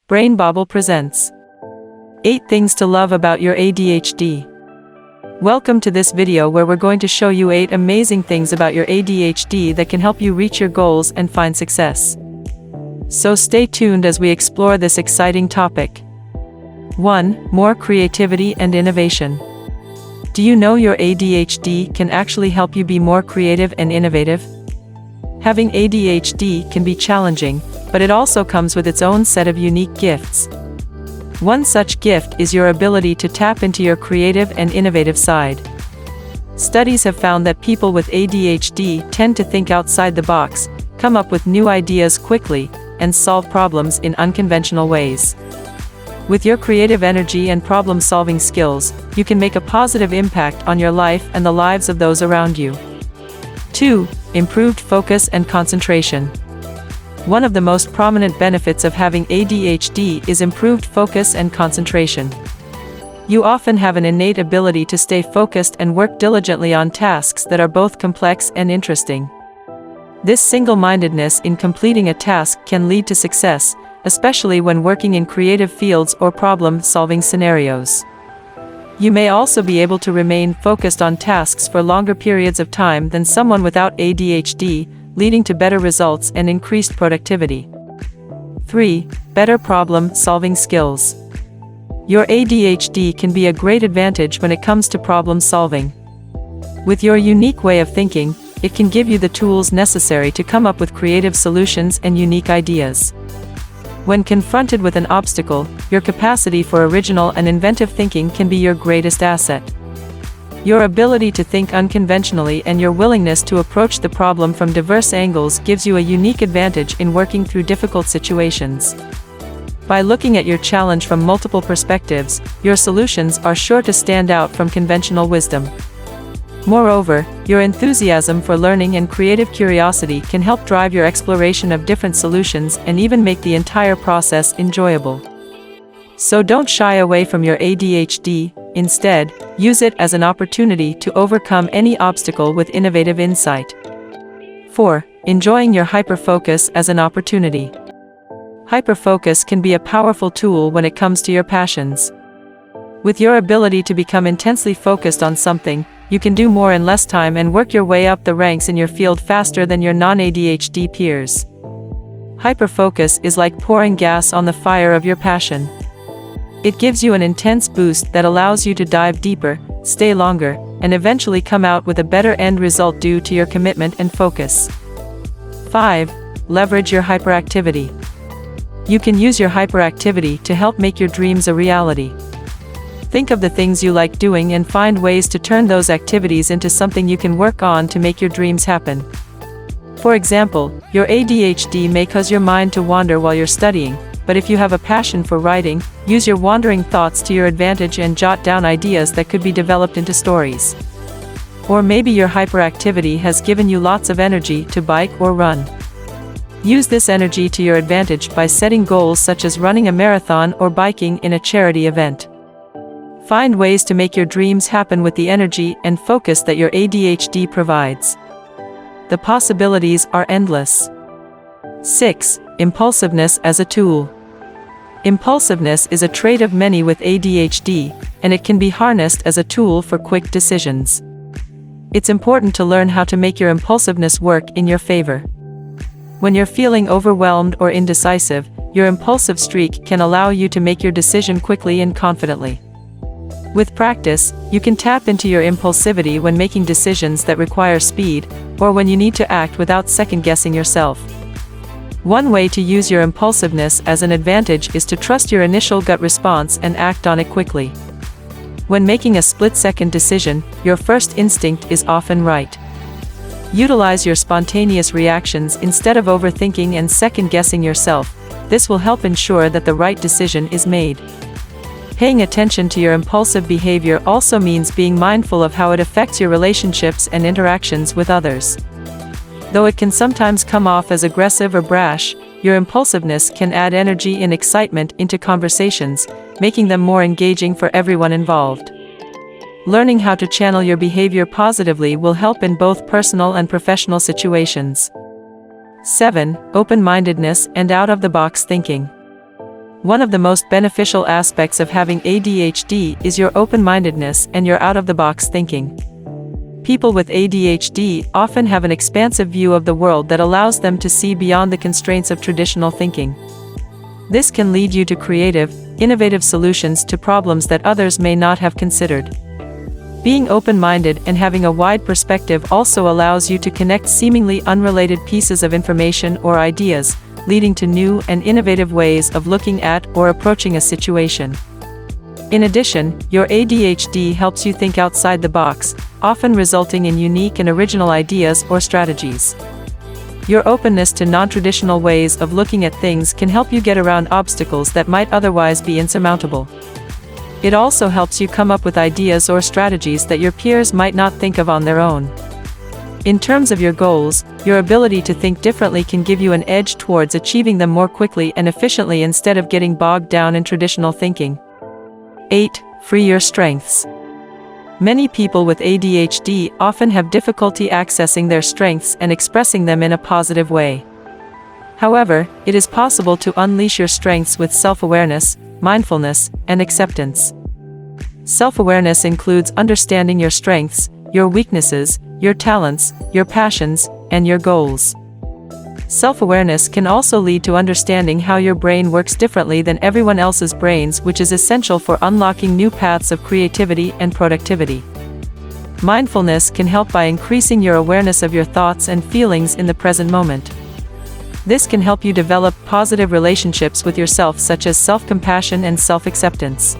BrainBobble presents 8 Things to Love About Your ADHD. Welcome to this video where we're going to show you 8 amazing things about your ADHD that can help you reach your goals and find success. So stay tuned as we explore this exciting topic. 1. More creativity and innovation. Do you know your ADHD can actually help you be more creative and innovative? Having ADHD can be challenging, but it also comes with its own set of unique gifts. One such gift is your ability to tap into your creative and innovative side. Studies have found that people with ADHD tend to think outside the box, come up with new ideas quickly, and solve problems in unconventional ways. With your creative energy and problem-solving skills, you can make a positive impact on your life and the lives of those around you. 2. Improved focus and concentration. One of the most prominent benefits of having ADHD is improved focus and concentration. You often have an innate ability to stay focused and work diligently on tasks that are both complex and interesting. This single-mindedness in completing a task can lead to success, especially when working in creative fields or problem-solving scenarios. You may also be able to remain focused on tasks for longer periods of time than someone without ADHD, leading to better results and increased productivity. 3. Better problem-solving skills. Your ADHD can be a great advantage when it comes to problem-solving. With your unique way of thinking, it can give you the tools necessary to come up with creative solutions and unique ideas. When confronted with an obstacle, your capacity for original and inventive thinking can be your greatest asset. Your ability to think unconventionally and your willingness to approach the problem from diverse angles gives you a unique advantage in working through difficult situations. By looking at your challenge from multiple perspectives, your solutions are sure to stand out from conventional wisdom. Moreover, your enthusiasm for learning and creative curiosity can help drive your exploration of different solutions and even make the entire process enjoyable. So don't shy away from your ADHD, instead, use it as an opportunity to overcome any obstacle with innovative insight. 4. Enjoying your hyperfocus as an opportunity. Hyperfocus can be a powerful tool when it comes to your passions. With your ability to become intensely focused on something, you can do more in less time and work your way up the ranks in your field faster than your non-ADHD peers. Hyperfocus is like pouring gas on the fire of your passion. It gives you an intense boost that allows you to dive deeper, stay longer, and eventually come out with a better end result due to your commitment and focus. 5. Leverage your hyperactivity. You can use your hyperactivity to help make your dreams a reality. Think of the things you like doing and find ways to turn those activities into something you can work on to make your dreams happen. For example, your ADHD may cause your mind to wander while you're studying, but if you have a passion for writing, use your wandering thoughts to your advantage and jot down ideas that could be developed into stories. Or maybe your hyperactivity has given you lots of energy to bike or run. Use this energy to your advantage by setting goals such as running a marathon or biking in a charity event. Find ways to make your dreams happen with the energy and focus that your ADHD provides. The possibilities are endless. 6. Impulsiveness as a tool. Impulsiveness is a trait of many with ADHD, and it can be harnessed as a tool for quick decisions. It's important to learn how to make your impulsiveness work in your favor. When you're feeling overwhelmed or indecisive, your impulsive streak can allow you to make your decision quickly and confidently. With practice, you can tap into your impulsivity when making decisions that require speed, or when you need to act without second-guessing yourself. One way to use your impulsiveness as an advantage is to trust your initial gut response and act on it quickly. When making a split-second decision, your first instinct is often right. Utilize your spontaneous reactions instead of overthinking and second-guessing yourself. This will help ensure that the right decision is made. Paying attention to your impulsive behavior also means being mindful of how it affects your relationships and interactions with others. Though it can sometimes come off as aggressive or brash, your impulsiveness can add energy and excitement into conversations, making them more engaging for everyone involved. Learning how to channel your behavior positively will help in both personal and professional situations. 7. Open-mindedness and out-of-the-box thinking. One of the most beneficial aspects of having ADHD is your open-mindedness and your out-of-the-box thinking. People with ADHD often have an expansive view of the world that allows them to see beyond the constraints of traditional thinking. This can lead you to creative, innovative solutions to problems that others may not have considered. Being open-minded and having a wide perspective also allows you to connect seemingly unrelated pieces of information or ideas, leading to new and innovative ways of looking at or approaching a situation. In addition, your ADHD helps you think outside the box, often resulting in unique and original ideas or strategies. Your openness to non-traditional ways of looking at things can help you get around obstacles that might otherwise be insurmountable. It also helps you come up with ideas or strategies that your peers might not think of on their own. In terms of your goals, your ability to think differently can give you an edge towards achieving them more quickly and efficiently instead of getting bogged down in traditional thinking. 8. Free your strengths. Many people with ADHD often have difficulty accessing their strengths and expressing them in a positive way. However, it is possible to unleash your strengths with self-awareness, mindfulness, and acceptance. Self-awareness includes understanding your strengths, your weaknesses, your talents, your passions, and your goals. Self-awareness can also lead to understanding how your brain works differently than everyone else's brains, which is essential for unlocking new paths of creativity and productivity. Mindfulness can help by increasing your awareness of your thoughts and feelings in the present moment. This can help you develop positive relationships with yourself, such as self-compassion and self-acceptance.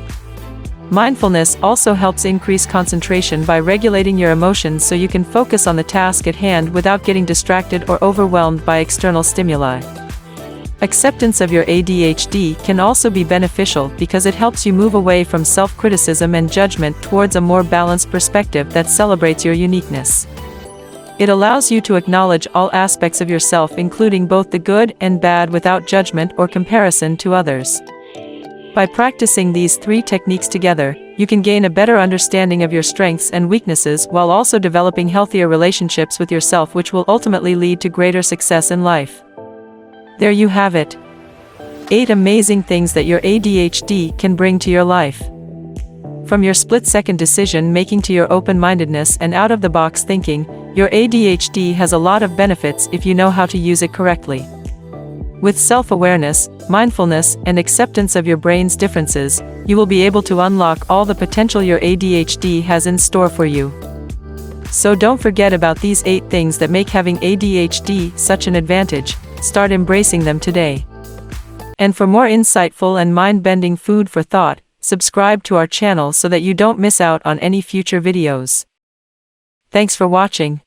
Mindfulness also helps increase concentration by regulating your emotions so you can focus on the task at hand without getting distracted or overwhelmed by external stimuli. Acceptance of your ADHD can also be beneficial because it helps you move away from self-criticism and judgment towards a more balanced perspective that celebrates your uniqueness. It allows you to acknowledge all aspects of yourself, including both the good and bad, without judgment or comparison to others. By practicing these 3 techniques together, you can gain a better understanding of your strengths and weaknesses while also developing healthier relationships with yourself, which will ultimately lead to greater success in life. There you have it. 8 amazing things that your ADHD can bring to your life. From your split-second decision-making to your open-mindedness and out-of-the-box thinking, your ADHD has a lot of benefits if you know how to use it correctly. With self-awareness, mindfulness, and acceptance of your brain's differences, you will be able to unlock all the potential your ADHD has in store for you. So don't forget about these 8 things that make having ADHD such an advantage. Start embracing them today. And for more insightful and mind-bending food for thought, subscribe to our channel so that you don't miss out on any future videos. Thanks for watching.